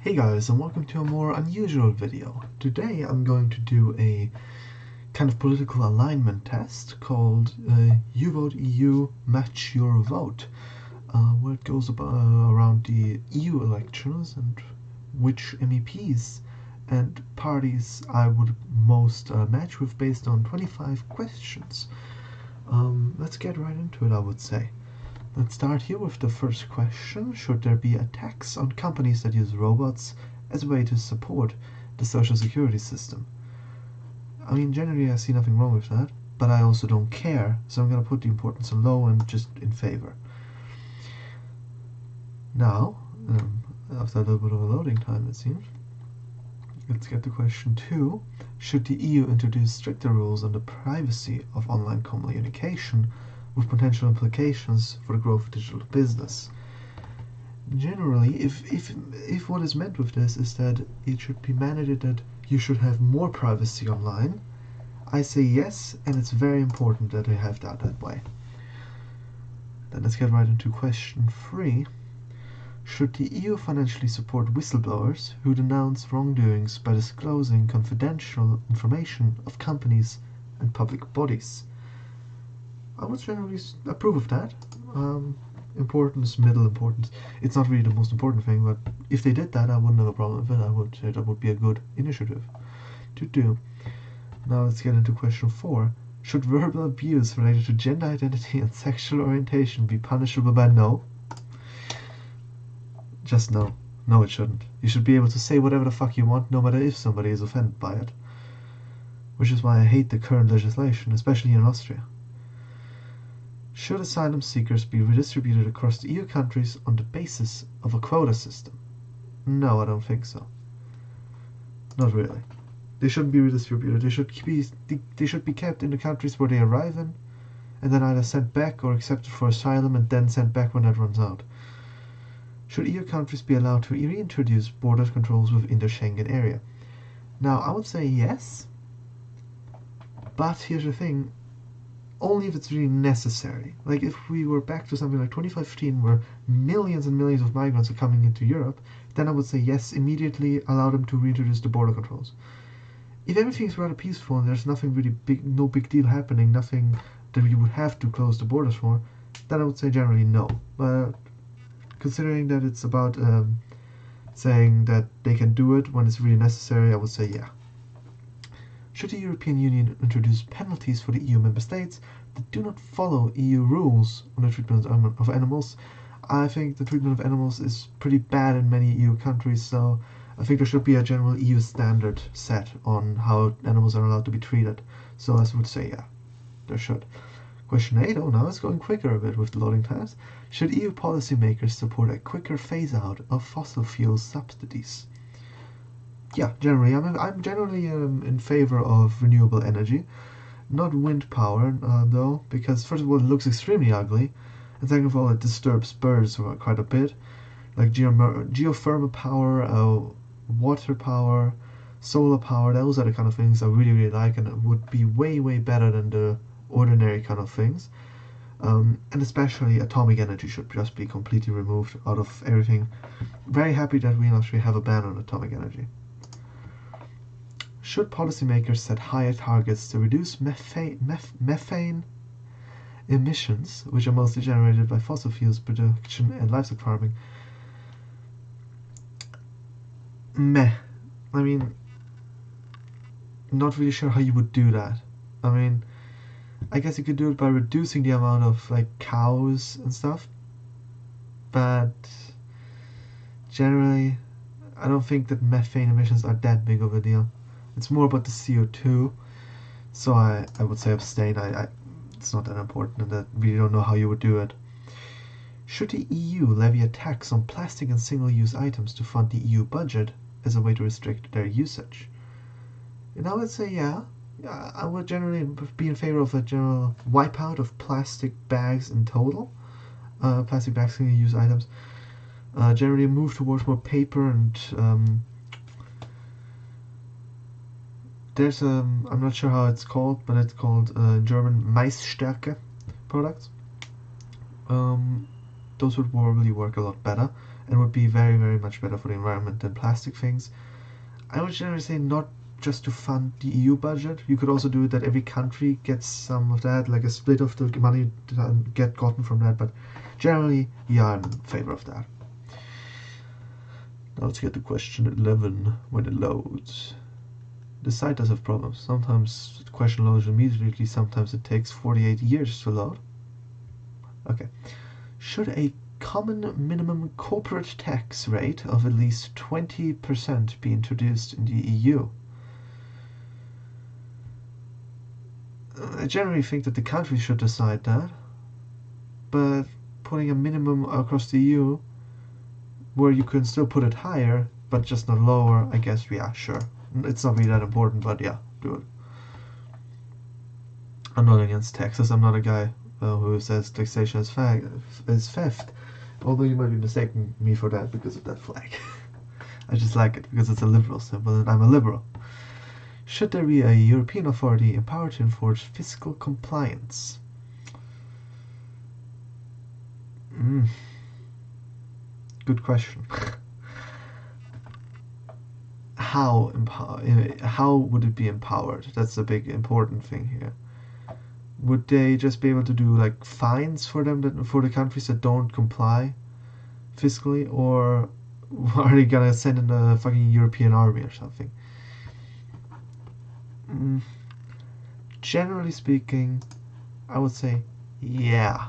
Hey guys, and welcome to a more unusual video. Today I'm going to do a kind of political alignment test called Yourvotematters.eu Match Your Vote, where it goes around the EU elections and which MEPs and parties I would most match with based on 25 questions. Let's get right into it, I would say. Let's start here with the first question. Should there be a tax on companies that use robots as a way to support the social security system? I mean, generally I see nothing wrong with that, but I also don't care, so I'm going to put the importance on low and just in favor. Now, after a little bit of a loading time it seems, let's get to question 2. Should the EU introduce stricter rules on the privacy of online communication with potential implications for the growth of digital business? Generally, if what is meant with this is that it should be mandated that you should have more privacy online, I say yes, and it's very important that they have that way. Then let's get right into question 3. Should the EU financially support whistleblowers who denounce wrongdoings by disclosing confidential information of companies and public bodies? I would generally approve of that. Importance, middle importance. It's not really the most important thing, but if they did that, I wouldn't have a problem with it. I would say that would be a good initiative to do. Now let's get into question 4. Should verbal abuse related to gender identity and sexual orientation be punishable by no? Just no. No, it shouldn't. You should be able to say whatever the fuck you want, no matter if somebody is offended by it. Which is why I hate the current legislation, especially in Austria. Should asylum seekers be redistributed across the EU countries on the basis of a quota system? No, I don't think so. Not really. They shouldn't be redistributed. They should be kept in the countries where they arrive in, and then either sent back or accepted for asylum and then sent back when that runs out. Should EU countries be allowed to reintroduce border controls within the Schengen area? Now, I would say yes, but here's the thing. Only if it's really necessary. Like if we were back to something like 2015 where millions and millions of migrants are coming into Europe, then I would say yes, immediately allow them to reintroduce the border controls. If everything's rather peaceful and there's nothing really big, no big deal happening, nothing that we would have to close the borders for, then I would say generally no. But considering that it's about saying that they can do it when it's really necessary, I would say yeah. Should the European Union introduce penalties for the EU member states that do not follow EU rules on the treatment of animals? I think the treatment of animals is pretty bad in many EU countries, so I think there should be a general EU standard set on how animals are allowed to be treated. So I would say yeah, there should. Question 8, oh now it's going quicker a bit with the loading times. Should EU policymakers support a quicker phase out of fossil fuel subsidies? Yeah, generally, I'm generally in favor of renewable energy, not wind power though, because first of all it looks extremely ugly, and second of all it disturbs birds quite a bit. Like geothermal power, water power, solar power, those are the kind of things I really like, and it would be way better than the ordinary kind of things. And especially atomic energy should just be completely removed out of everything. Very happy that we in Austria have a ban on atomic energy. Should policymakers set higher targets to reduce methane emissions, which are mostly generated by fossil fuels production and livestock farming? Meh. I mean, not really sure how you would do that. I mean, I guess you could do it by reducing the amount of like cows and stuff, but generally I don't think that methane emissions are that big of a deal. It's more about the CO2, so I would say abstain. It's not that important, and I really don't know how you would do it. Should the EU levy a tax on plastic and single-use items to fund the EU budget as a way to restrict their usage? And I would say yeah. I would generally be in favor of a general wipeout of plastic bags in total. Plastic bags, single-use items. Generally move towards more paper and there's I'm not sure how it's called, but it's called German Maisstärke products. Those would probably work a lot better, and would be very, very much better for the environment than plastic things. I would generally say not just to fund the EU budget. You could also do it that every country gets some of that, like a split of the money get gotten from that, but generally, yeah, I'm in favor of that. Now let's get to question 11 when it loads. The site does have problems. Sometimes the question loads immediately, sometimes it takes 48 years to load. Okay. Should a common minimum corporate tax rate of at least 20% be introduced in the EU? I generally think that the countries should decide that, but putting a minimum across the EU where you can still put it higher but just not lower, I guess, yeah, sure. It's not really that important, but yeah, do it. I'm not against taxes. I'm not a guy who says taxation is theft, although you might be mistaking me for that because of that flag. I just like it because it's a liberal symbol and I'm a liberal. Should there be a European authority empowered to enforce fiscal compliance? Good question. How would it be empowered? That's a big important thing here. Would they just be able to do like fines for them for the countries that don't comply fiscally, or are they gonna send in a fucking European army or something? Generally speaking, I would say yeah,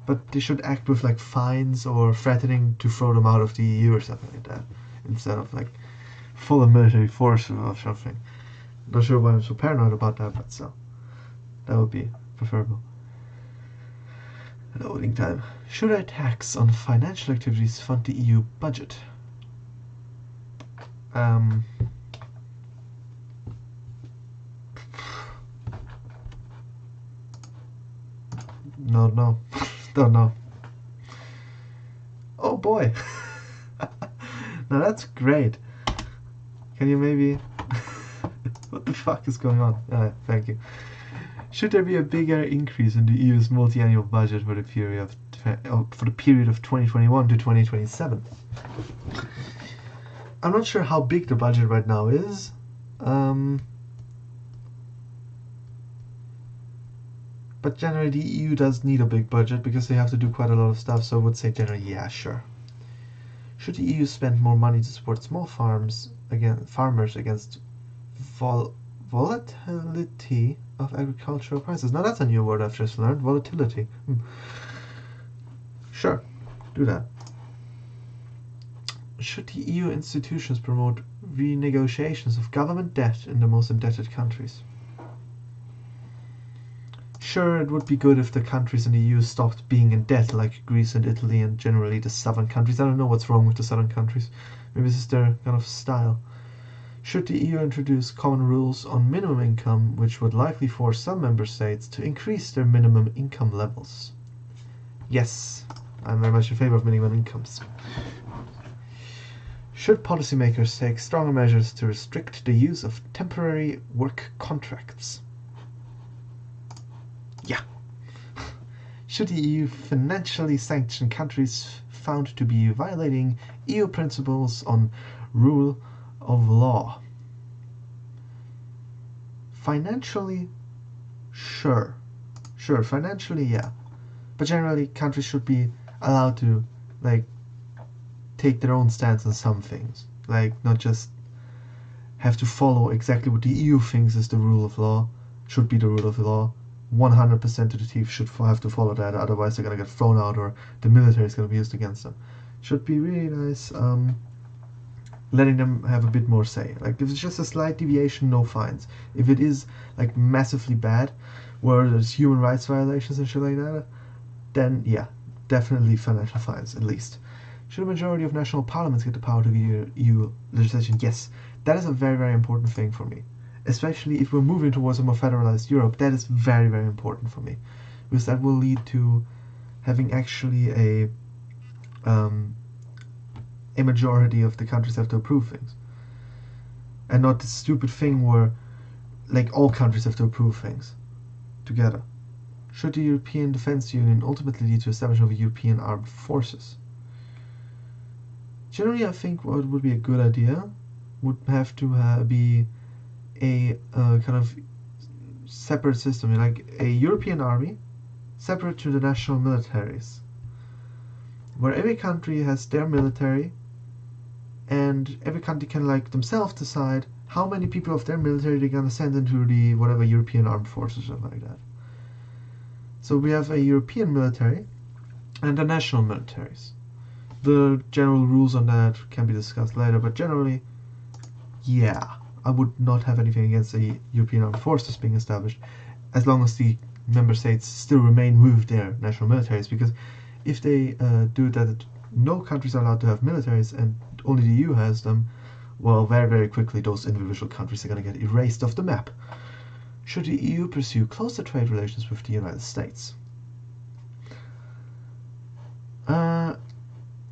but they should act with like fines or threatening to throw them out of the EU or something like that, instead of like full of military force or something. Not sure why I'm so paranoid about that, but so that would be preferable. Loading time. Should a tax on financial activities fund the EU budget? No, don't know. Oh boy. Now that's great. Can you maybe... What the fuck is going on? Thank you. Should there be a bigger increase in the EU's multi-annual budget for the period of 2021 to 2027? I'm not sure how big the budget right now is. But generally the EU does need a big budget because they have to do quite a lot of stuff, so I would say generally, yeah, sure. Should the EU spend more money to support small farmers against volatility of agricultural prices? Now that's a new word I've just learned, volatility. Sure, do that. Should the EU institutions promote renegotiations of government debt in the most indebted countries? Sure, it would be good if the countries in the EU stopped being in debt, like Greece and Italy and generally the southern countries. I don't know what's wrong with the southern countries. Maybe this is their kind of style. Should the EU introduce common rules on minimum income, which would likely force some member states to increase their minimum income levels? Yes, I'm very much in favor of minimum incomes. Should policymakers take stronger measures to restrict the use of temporary work contracts? Yeah. Should the EU financially sanction countries found to be violating EU principles on rule of law? Financially, sure. Sure, financially, yeah. But generally, countries should be allowed to, like, take their own stance on some things. Like, not just have to follow exactly what the EU thinks is the rule of law, should be the rule of law. 100% of the teeth should have to follow that, otherwise they're going to get thrown out or the military is going to be used against them. Should be really nice letting them have a bit more say. Like, if it's just a slight deviation, no fines. If it is like massively bad, where there's human rights violations and shit like that, then yeah, definitely financial fines at least. Should a majority of national parliaments get the power to veto EU legislation? Yes, that is a very, very important thing for me. Especially if we're moving towards a more federalized Europe, that is very, very important for me. Because that will lead to having actually a majority of the countries have to approve things. And not this stupid thing where like all countries have to approve things together. Should the European Defence Union ultimately lead to establishment of European armed forces? Generally, I think what would be a good idea would have to be a kind of separate system, like a European army separate to the national militaries, where every country has their military, and every country can like themselves decide how many people of their military they're gonna send into the whatever European armed forces or something like that. So we have a European military and the national militaries. The general rules on that can be discussed later, but generally, yeah, I would not have anything against the European armed forces being established, as long as the member states still remain with their national militaries, because if they do that, no countries are allowed to have militaries and only the EU has them, well, very, very quickly those individual countries are going to get erased off the map. Should the EU pursue closer trade relations with the United States?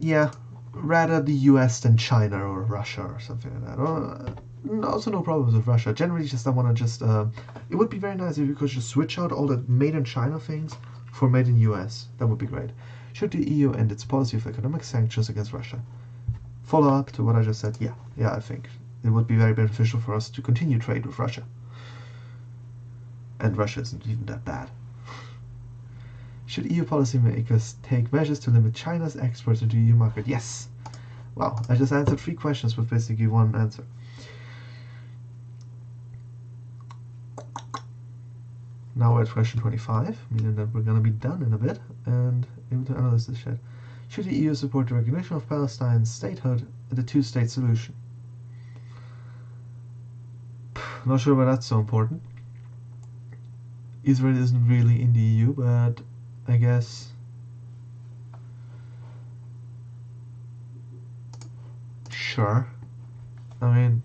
Yeah, rather the US than China or Russia or something like that. Also no problems with Russia. Generally, just I want to just. It would be very nice if you could just switch out all the made in China things for made in US. That would be great. Should the EU end its policy of economic sanctions against Russia? Follow up to what I just said. Yeah, I think it would be very beneficial for us to continue trade with Russia. And Russia isn't even that bad. Should EU policymakers take measures to limit China's exports into the EU market? Yes. Wow, I just answered 3 questions with basically 1 answer. Now we're at question 25, meaning that we're going to be done in a bit, and able to analyze this shit. Should the EU support the recognition of Palestine's statehood and the two-state solution? Not sure why that's so important. Israel isn't really in the EU, but I guess sure. I mean,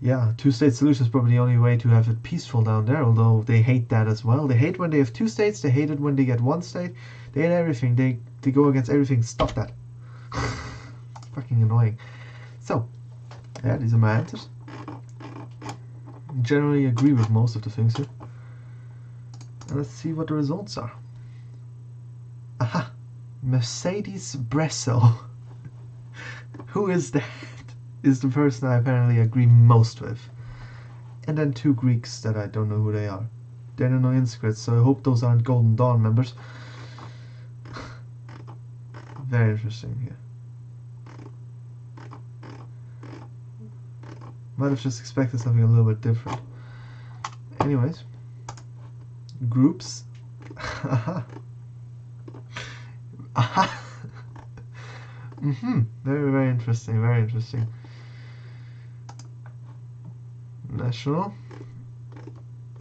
yeah, two-state solution is probably the only way to have it peaceful down there, although they hate that as well. They hate when they have 2 states, they hate it when they get 1 state, they hate everything, they go against everything. Stop that. Fucking annoying. So, yeah, these are my answers. Generally agree with most of the things here. And let's see what the results are. Aha! Mercedes Bresso. Who is that? Is the person I apparently agree most with. And then 2 Greeks that I don't know who they are. They're no inscrits, so I hope those aren't Golden Dawn members. Very interesting here. Might have just expected something a little bit different. Anyways. Groups. Aha. Aha. Very, very interesting, very interesting. National.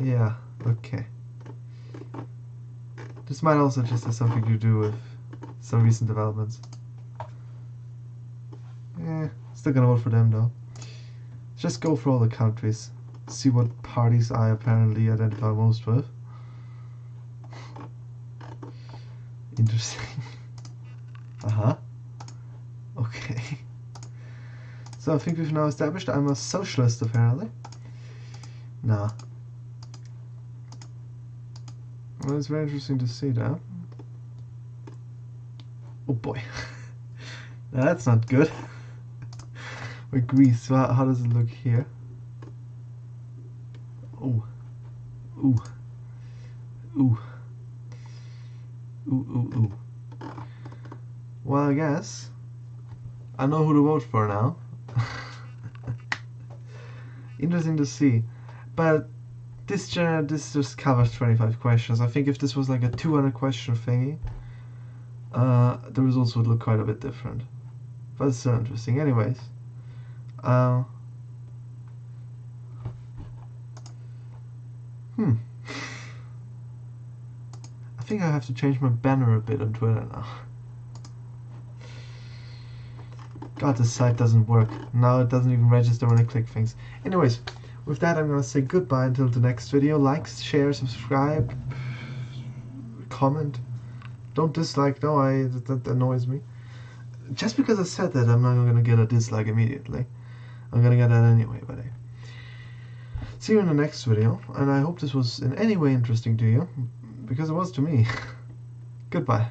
Yeah, okay. This might also just have something to do with some recent developments. Still gonna vote for them though. Just go for all the countries. See what parties I apparently identify most with. Interesting. Okay. So I think we've now established I'm a socialist apparently. Nah. Well, it's very interesting to see that. Oh boy. Now that's not good. With Greece, so how does it look here? Oh. Ooh. Ooh. Ooh. Well, I guess I know who to vote for now. Interesting to see. But this just covers 25 questions. I think if this was like a 200 question thingy, the results would look quite a bit different. But it's still interesting. Anyways. I think I have to change my banner a bit on Twitter now. God, this site doesn't work. Now it doesn't even register when I click things. Anyways, with that I'm gonna say goodbye until the next video. Like, share, subscribe, comment. Don't dislike, no, that annoys me. Just because I said that, I'm not gonna get a dislike immediately. I'm gonna get that anyway, but hey. See you in the next video, and I hope this was in any way interesting to you, because it was to me. Goodbye.